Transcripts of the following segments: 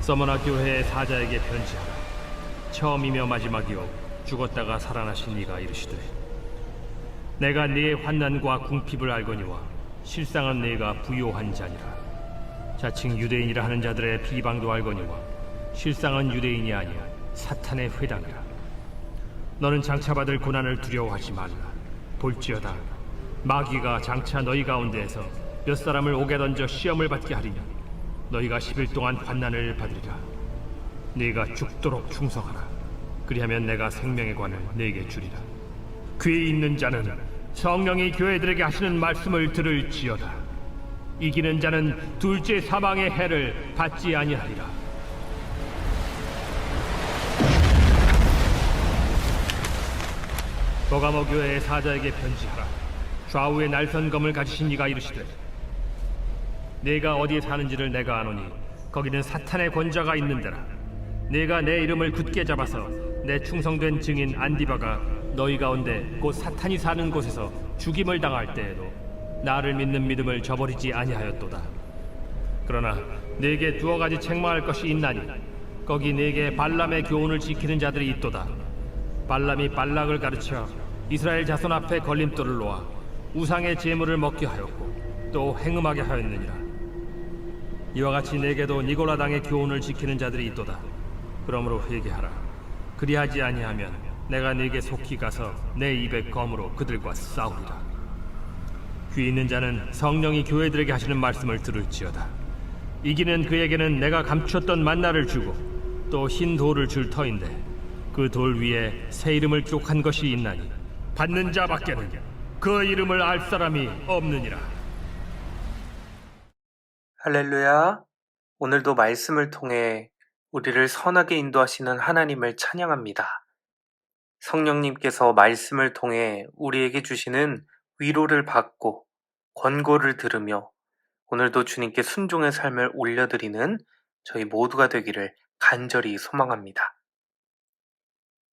서머나 교회의 사자에게 편지하라. 처음이며 마지막이요 죽었다가 살아나신 이가 이르시되, 내가 네의 환난과 궁핍을 알거니와 실상은 네가 부요한 자니라. 자칭 유대인이라 하는 자들의 비방도 알거니와 실상은 유대인이 아니요 사탄의 회당이라. 너는 장차 받을 고난을 두려워하지 말라. 볼지어다 마귀가 장차 너희 가운데에서 몇 사람을 옥에 던져 시험을 받게 하리니 너희가 10일 동안 환난을 받으리라. 네가 죽도록 충성하라. 그리하면 내가 생명의 관을 네게 주리라. 귀 있는 자는 성령이 교회들에게 하시는 말씀을 들을지어다. 이기는 자는 둘째 사망의 해를 받지 아니하리라. 버가모 교회의 사자에게 편지하라. 좌우에 날선 검을 가지신 이가 이르시되, 네가 어디에 사는지를 내가 아노니 거기는 사탄의 권자가 있는 데라. 네가 내 이름을 굳게 잡아서 내 충성된 증인 안디바가 너희 가운데 곧 사탄이 사는 곳에서 죽임을 당할 때에도 나를 믿는 믿음을 저버리지 아니하였도다. 그러나 네게 두어 가지 책망할 것이 있나니 거기 네게 발람의 교훈을 지키는 자들이 있도다. 발람이 발락을 가르쳐 이스라엘 자손 앞에 걸림돌을 놓아 우상의 제물을 먹게 하였고 또 행음하게 하였느니라. 이와 같이 네게도 니골라당의 교훈을 지키는 자들이 있도다. 그러므로 회개하라. 그리하지 아니하면 내가 네게 속히 가서 내 입의 검으로 그들과 싸우리라. 귀 있는 자는 성령이 교회들에게 하시는 말씀을 들을지어다. 이기는 그에게는 내가 감추었던 만나를 주고 또 흰 돌을 줄 터인데 그 돌 위에 새 이름을 기록한 것이 있나니 받는 자밖에는 그 이름을 알 사람이 없느니라. 할렐루야. 오늘도 말씀을 통해 우리를 선하게 인도하시는 하나님을 찬양합니다. 성령님께서 말씀을 통해 우리에게 주시는 위로를 받고 권고를 들으며 오늘도 주님께 순종의 삶을 올려드리는 저희 모두가 되기를 간절히 소망합니다.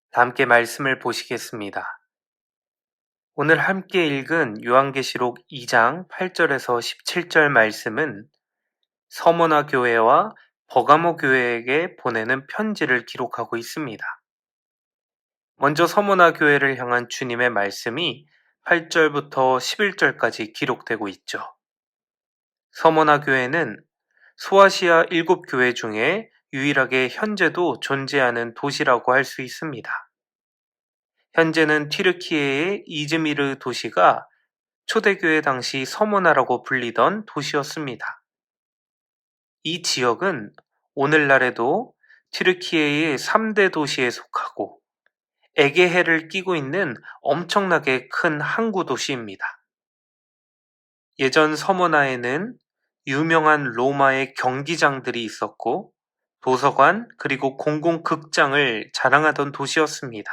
다 함께 말씀을 보시겠습니다. 오늘 함께 읽은 요한계시록 2장 8절에서 17절 말씀은 서머나 교회와 버가모 교회에게 보내는 편지를 기록하고 있습니다. 먼저 서머나 교회를 향한 주님의 말씀이 8절부터 11절까지 기록되고 있죠. 서머나 교회는 소아시아 7교회 중에 유일하게 현재도 존재하는 도시라고 할 수 있습니다. 현재는 튀르키예의 이즈미르 도시가 초대교회 당시 서머나라고 불리던 도시였습니다. 이 지역은 오늘날에도 튀르키예의 3대 도시에 속하고 에게해를 끼고 있는 엄청나게 큰 항구 도시입니다. 예전 서머나에는 유명한 로마의 경기장들이 있었고 도서관 그리고 공공극장을 자랑하던 도시였습니다.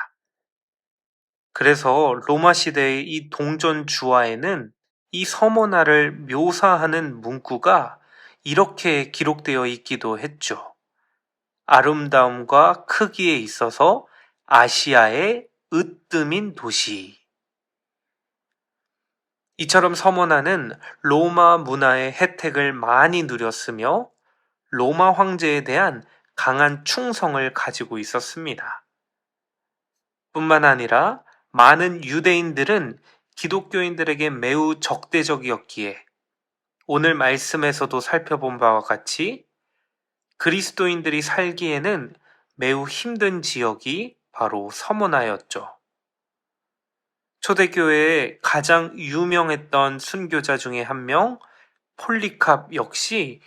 그래서 로마 시대의 이 동전 주화에는 이 서머나를 묘사하는 문구가 이렇게 기록되어 있기도 했죠. 아름다움과 크기에 있어서 아시아의 으뜸인 도시. 이처럼 서머나는 로마 문화의 혜택을 많이 누렸으며 로마 황제에 대한 강한 충성을 가지고 있었습니다. 뿐만 아니라 많은 유대인들은 기독교인들에게 매우 적대적이었기에 오늘 말씀에서도 살펴본 바와 같이 그리스도인들이 살기에는 매우 힘든 지역이 바로 서머나였죠. 초대교회에 가장 유명했던 순교자 중에 한 명, 폴리캅 역시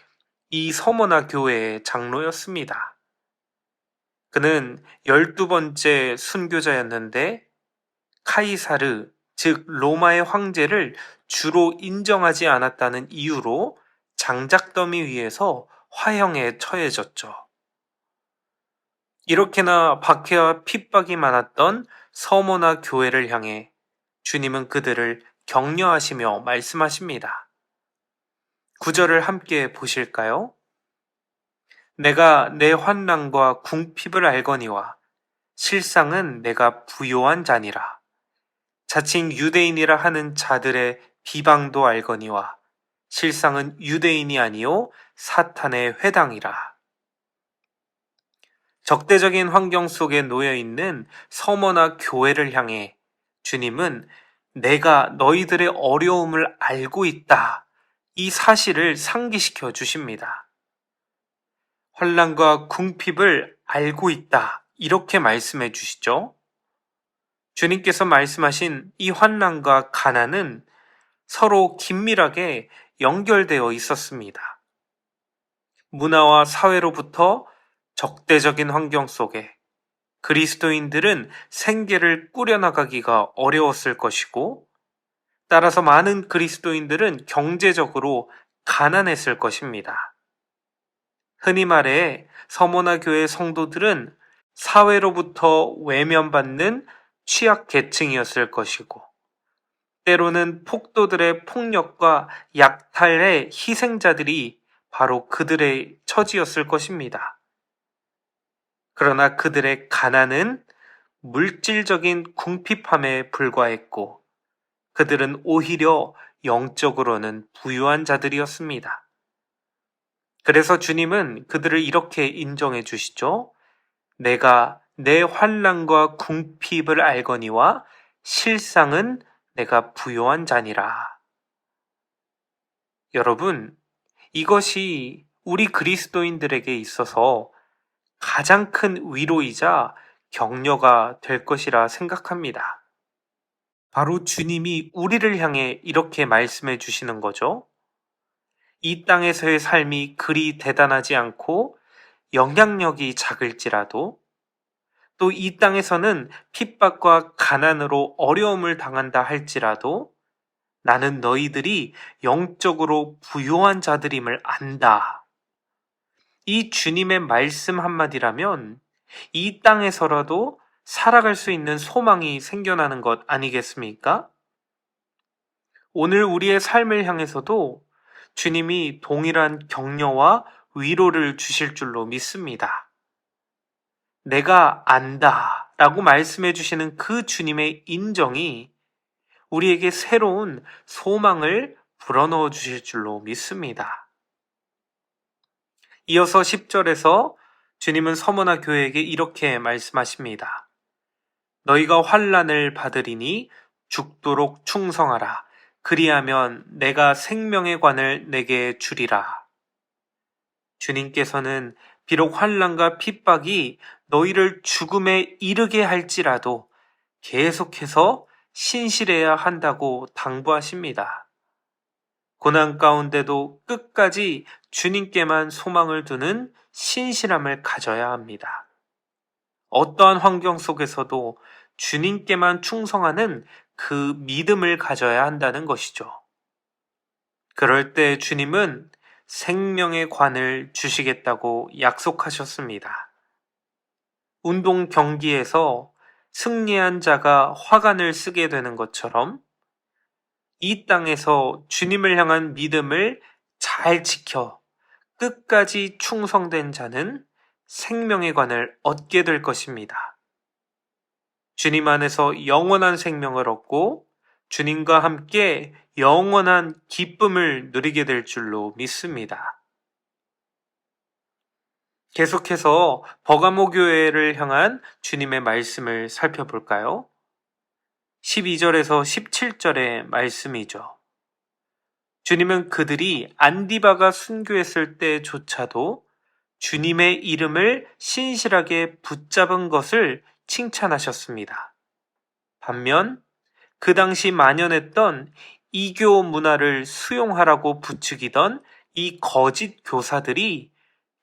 이 서머나 교회의 장로였습니다. 그는 12번째 순교자였는데 카이사르, 즉 로마의 황제를 주로 인정하지 않았다는 이유로 장작더미 위에서 화형에 처해졌죠. 이렇게나 박해와 핍박이 많았던 서머나 교회를 향해 주님은 그들을 격려하시며 말씀하십니다. 9절을 함께 보실까요? 내가 내 환난과 궁핍을 알거니와 실상은 내가 부요한 자니라. 자칭 유대인이라 하는 자들의 비방도 알거니와 실상은 유대인이 아니요 사탄의 회당이라. 적대적인 환경 속에 놓여 있는 서머나 교회를 향해 주님은 내가 너희들의 어려움을 알고 있다. 이 사실을 상기시켜 주십니다. 환난과 궁핍을 알고 있다. 이렇게 말씀해 주시죠. 주님께서 말씀하신 이 환난과 가난은 서로 긴밀하게 연결되어 있었습니다. 문화와 사회로부터 적대적인 환경 속에 그리스도인들은 생계를 꾸려나가기가 어려웠을 것이고, 따라서 많은 그리스도인들은 경제적으로 가난했을 것입니다. 흔히 말해 서머나 교회 성도들은 사회로부터 외면받는 취약 계층이었을 것이고, 때로는 폭도들의 폭력과 약탈의 희생자들이 바로 그들의 처지였을 것입니다. 그러나 그들의 가난은 물질적인 궁핍함에 불과했고, 그들은 오히려 영적으로는 부유한 자들이었습니다. 그래서 주님은 그들을 이렇게 인정해 주시죠. 내가 내 환난과 궁핍을 알거니와 실상은 내가 부요한 자니라. 여러분, 이것이 우리 그리스도인들에게 있어서 가장 큰 위로이자 격려가 될 것이라 생각합니다. 바로 주님이 우리를 향해 이렇게 말씀해 주시는 거죠. 이 땅에서의 삶이 그리 대단하지 않고 영향력이 작을지라도, 또 이 땅에서는 핍박과 가난으로 어려움을 당한다 할지라도 나는 너희들이 영적으로 부요한 자들임을 안다. 이 주님의 말씀 한마디라면 이 땅에서라도 살아갈 수 있는 소망이 생겨나는 것 아니겠습니까? 오늘 우리의 삶을 향해서도 주님이 동일한 격려와 위로를 주실 줄로 믿습니다. 내가 안다 라고 말씀해 주시는 그 주님의 인정이 우리에게 새로운 소망을 불어넣어 주실 줄로 믿습니다. 이어서 10절에서 주님은 서머나 교회에게 이렇게 말씀하십니다. 너희가 환난을 받으리니 죽도록 충성하라. 그리하면 내가 생명의 관을 내게 주리라. 주님께서는 비록 환난과 핍박이 너희를 죽음에 이르게 할지라도 계속해서 신실해야 한다고 당부하십니다. 고난 가운데도 끝까지 주님께만 소망을 두는 신실함을 가져야 합니다. 어떠한 환경 속에서도 주님께만 충성하는 그 믿음을 가져야 한다는 것이죠. 그럴 때 주님은 생명의 관을 주시겠다고 약속하셨습니다. 운동 경기에서 승리한 자가 화관을 쓰게 되는 것처럼 이 땅에서 주님을 향한 믿음을 잘 지켜 끝까지 충성된 자는 생명의 관을 얻게 될 것입니다. 주님 안에서 영원한 생명을 얻고 주님과 함께 영원한 기쁨을 누리게 될 줄로 믿습니다. 계속해서 버가모 교회를 향한 주님의 말씀을 살펴볼까요? 12절에서 17절의 말씀이죠. 주님은 그들이 안디바가 순교했을 때조차도 주님의 이름을 신실하게 붙잡은 것을 칭찬하셨습니다. 반면 그 당시 만연했던 이교 문화를 수용하라고 부추기던 이 거짓 교사들이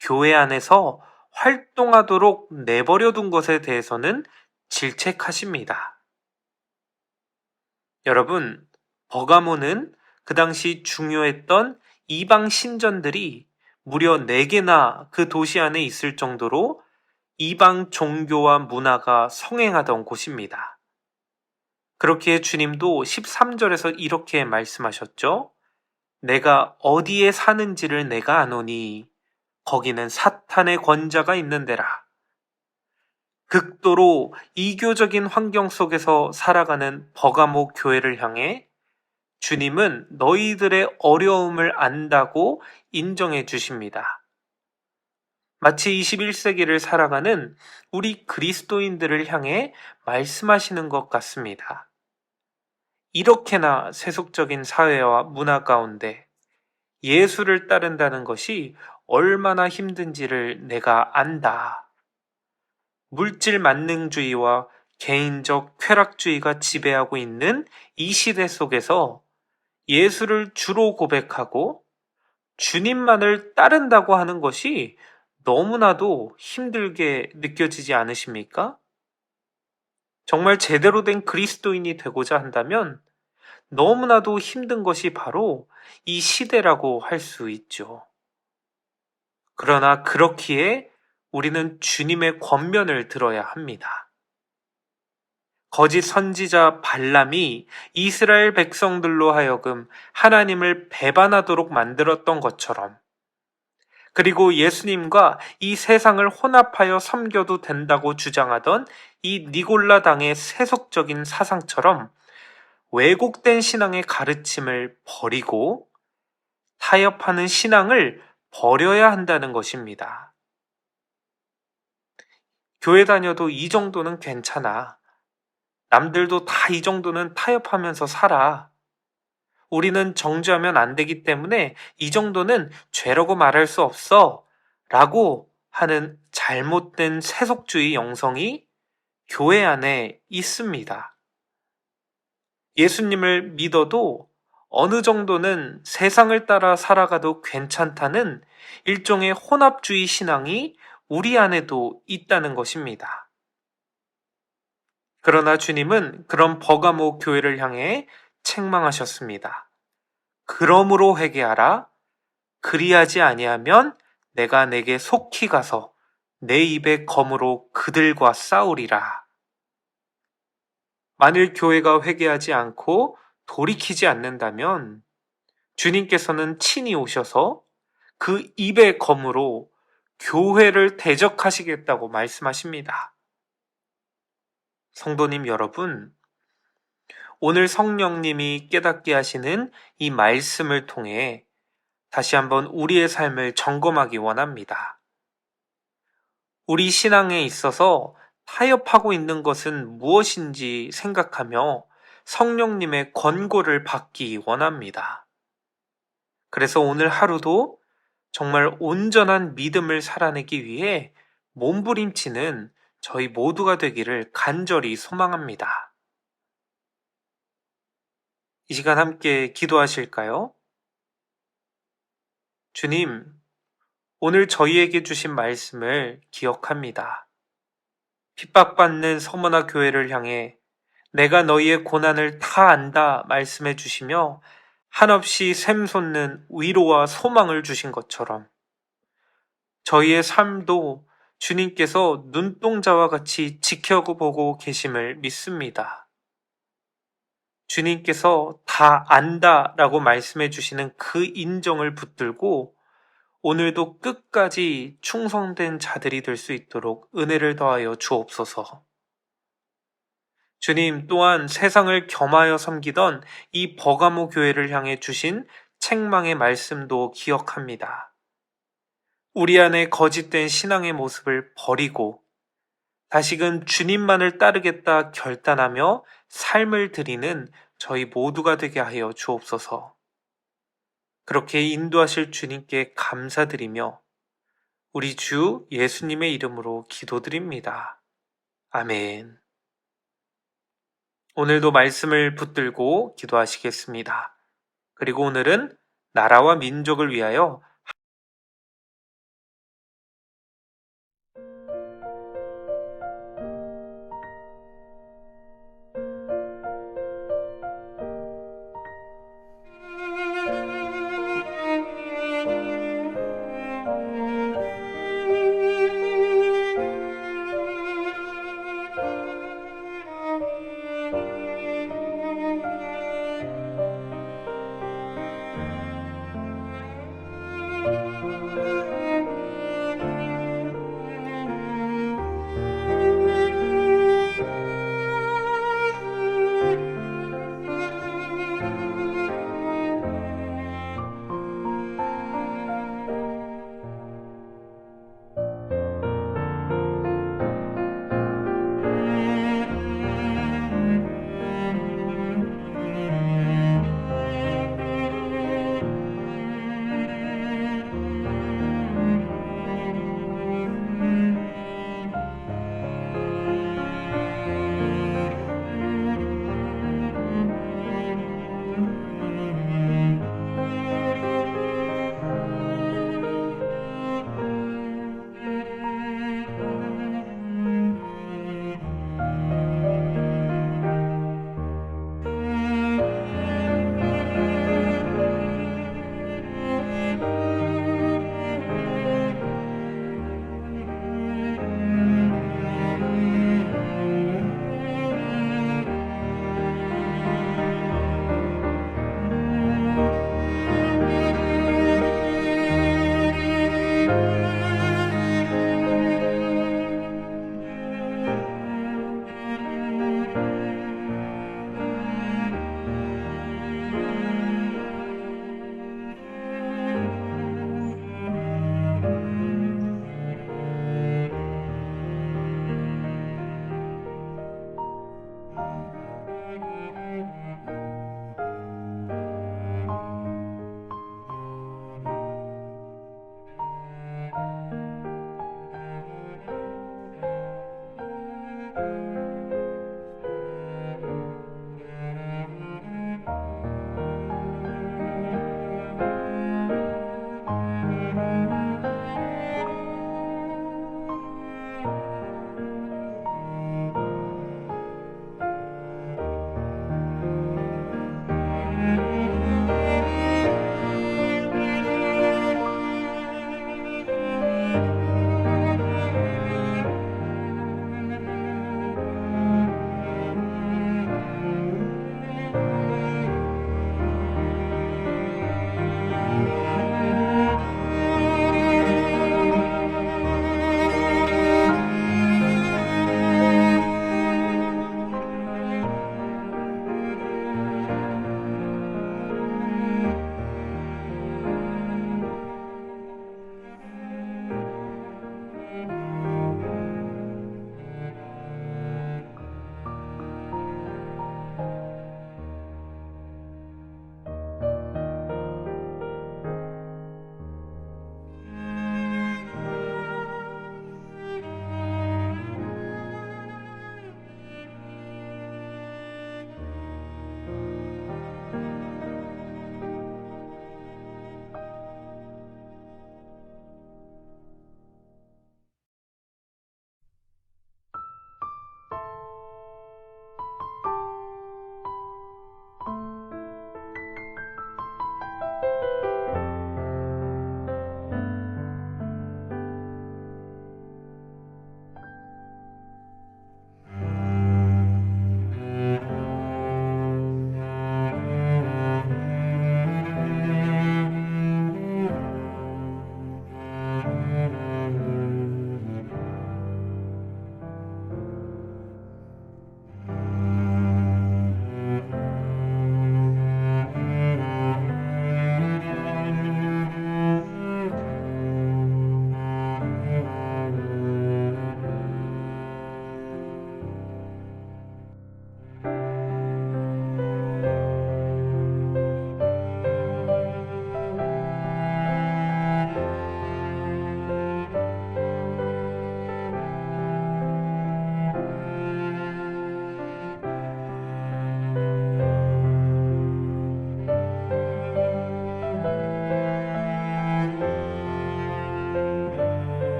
교회 안에서 활동하도록 내버려둔 것에 대해서는 질책하십니다. 여러분, 버가모는 그 당시 중요했던 이방 신전들이 무려 4개나 그 도시 안에 있을 정도로 이방 종교와 문화가 성행하던 곳입니다. 그렇기에 주님도 13절에서 이렇게 말씀하셨죠. 내가 어디에 사는지를 내가 아노니 거기는 사탄의 권자가 있는 데라. 극도로 이교적인 환경 속에서 살아가는 버가모 교회를 향해 주님은 너희들의 어려움을 안다고 인정해 주십니다. 마치 21세기를 살아가는 우리 그리스도인들을 향해 말씀하시는 것 같습니다. 이렇게나 세속적인 사회와 문화 가운데 예수를 따른다는 것이 얼마나 힘든지를 내가 안다. 물질 만능주의와 개인적 쾌락주의가 지배하고 있는 이 시대 속에서 예수를 주로 고백하고 주님만을 따른다고 하는 것이 너무나도 힘들게 느껴지지 않으십니까? 정말 제대로 된 그리스도인이 되고자 한다면 너무나도 힘든 것이 바로 이 시대라고 할 수 있죠. 그러나 그렇기에 우리는 주님의 권면을 들어야 합니다. 거짓 선지자 발람이 이스라엘 백성들로 하여금 하나님을 배반하도록 만들었던 것처럼, 그리고 예수님과 이 세상을 혼합하여 섬겨도 된다고 주장하던 이 니골라당의 세속적인 사상처럼 왜곡된 신앙의 가르침을 버리고 타협하는 신앙을 버려야 한다는 것입니다. 교회 다녀도 이 정도는 괜찮아. 남들도 다 이 정도는 타협하면서 살아. 우리는 정죄하면 안 되기 때문에 이 정도는 죄라고 말할 수 없어. 라고 하는 잘못된 세속주의 영성이 교회 안에 있습니다. 예수님을 믿어도 어느 정도는 세상을 따라 살아가도 괜찮다는 일종의 혼합주의 신앙이 우리 안에도 있다는 것입니다. 그러나 주님은 그런 버가모 교회를 향해 책망하셨습니다. 그러므로 회개하라. 그리하지 아니하면 내가 내게 속히 가서 내 입의 검으로 그들과 싸우리라. 만일 교회가 회개하지 않고 돌이키지 않는다면 주님께서는 친히 오셔서 그 입의 검으로 교회를 대적하시겠다고 말씀하십니다. 성도님 여러분, 오늘 성령님이 깨닫게 하시는 이 말씀을 통해 다시 한번 우리의 삶을 점검하기 원합니다. 우리 신앙에 있어서 타협하고 있는 것은 무엇인지 생각하며 성령님의 권고를 받기 원합니다. 그래서 오늘 하루도 정말 온전한 믿음을 살아내기 위해 몸부림치는 저희 모두가 되기를 간절히 소망합니다. 이 시간 함께 기도하실까요? 주님, 오늘 저희에게 주신 말씀을 기억합니다. 핍박받는 서머나 교회를 향해 내가 너희의 고난을 다 안다 말씀해 주시며 한없이 샘솟는 위로와 소망을 주신 것처럼 저희의 삶도 주님께서 눈동자와 같이 지켜보고 계심을 믿습니다. 주님께서 다 안다라고 말씀해 주시는 그 인정을 붙들고 오늘도 끝까지 충성된 자들이 될 수 있도록 은혜를 더하여 주옵소서. 주님 또한 세상을 겸하여 섬기던 이 버가모 교회를 향해 주신 책망의 말씀도 기억합니다. 우리 안에 거짓된 신앙의 모습을 버리고 다시금 주님만을 따르겠다 결단하며 삶을 드리는 저희 모두가 되게 하여 주옵소서. 그렇게 인도하실 주님께 감사드리며 우리 주 예수님의 이름으로 기도드립니다. 아멘. 오늘도 말씀을 붙들고 기도하시겠습니다. 그리고 오늘은 나라와 민족을 위하여